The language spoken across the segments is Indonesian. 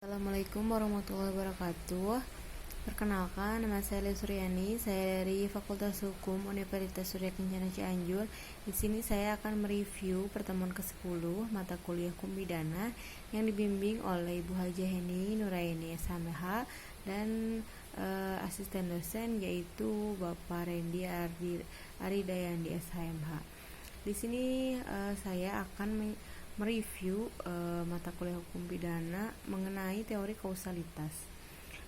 Assalamualaikum warahmatullahi wabarakatuh. Perkenalkan, nama saya Lia Suryani. Saya dari Fakultas Hukum Universitas Surya Kencana Cianjur. Di sini saya akan mereview pertemuan ke-10 mata kuliah Hukum Pidana yang dibimbing oleh Ibu Hajah Heni Nuraini SMH dan asisten dosen yaitu Bapak Randy Aridayandi SHMH. Di sini saya akan mereview mata kuliah hukum pidana mengenai teori kausalitas,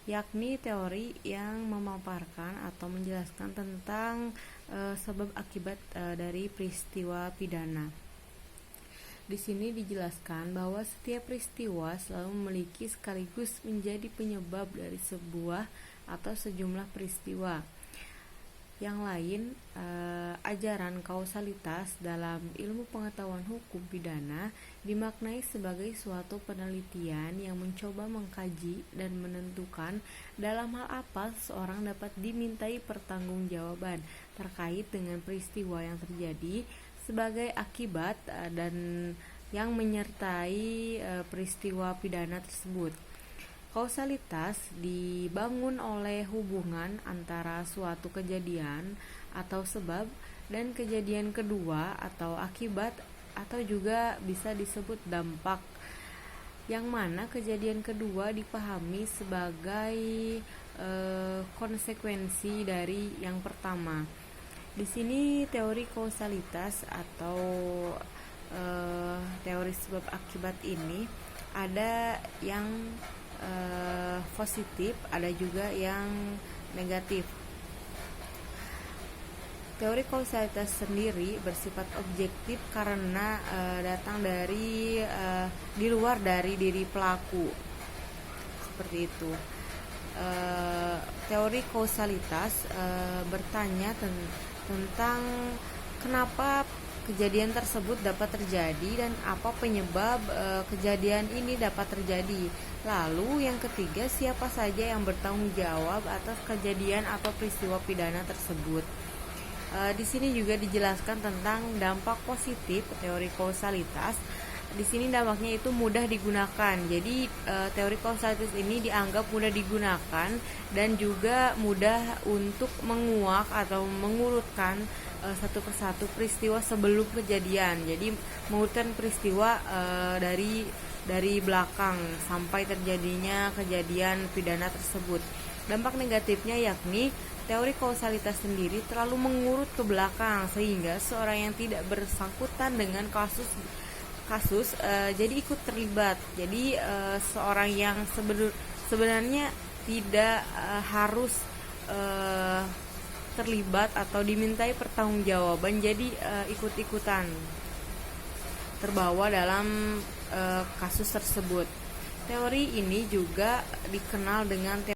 yakni teori yang memaparkan atau menjelaskan tentang sebab akibat dari peristiwa pidana. Di sini dijelaskan bahwa setiap peristiwa selalu memiliki sekaligus menjadi penyebab dari sebuah atau sejumlah peristiwa. Yang lain, ajaran kausalitas dalam ilmu pengetahuan hukum pidana dimaknai sebagai suatu penelitian yang mencoba mengkaji dan menentukan dalam hal apa seseorang dapat dimintai pertanggungjawaban terkait dengan peristiwa yang terjadi sebagai akibat dan yang menyertai peristiwa pidana tersebut. Kausalitas dibangun oleh hubungan antara suatu kejadian atau sebab dan kejadian kedua atau akibat atau juga bisa disebut dampak, yang mana kejadian kedua dipahami sebagai konsekuensi dari yang pertama. Di sini teori kausalitas atau teori sebab akibat ini ada yang positif, ada juga yang negatif. Teori kausalitas sendiri bersifat objektif karena datang dari di luar dari diri pelaku, seperti itu. Teori kausalitas bertanya tentang kenapa kejadian tersebut dapat terjadi dan apa penyebab kejadian ini dapat terjadi. Lalu yang ketiga, siapa saja yang bertanggung jawab atas kejadian atau peristiwa pidana tersebut. Di sini juga dijelaskan tentang dampak positif teori kausalitas. Di sini dampaknya itu mudah digunakan. Jadi teori kausalitas ini dianggap mudah digunakan dan juga mudah untuk menguak atau mengurutkan satu persatu peristiwa sebelum kejadian. Jadi mengurutkan peristiwa dari belakang sampai terjadinya kejadian pidana tersebut. Dampak negatifnya yakni teori kausalitas sendiri terlalu mengurut ke belakang sehingga seorang yang tidak bersangkutan dengan kasus jadi ikut terlibat. Jadi seorang yang sebenarnya tidak harus terlibat atau dimintai pertanggungjawaban jadi ikut-ikutan terbawa dalam kasus tersebut. Teori ini juga dikenal dengan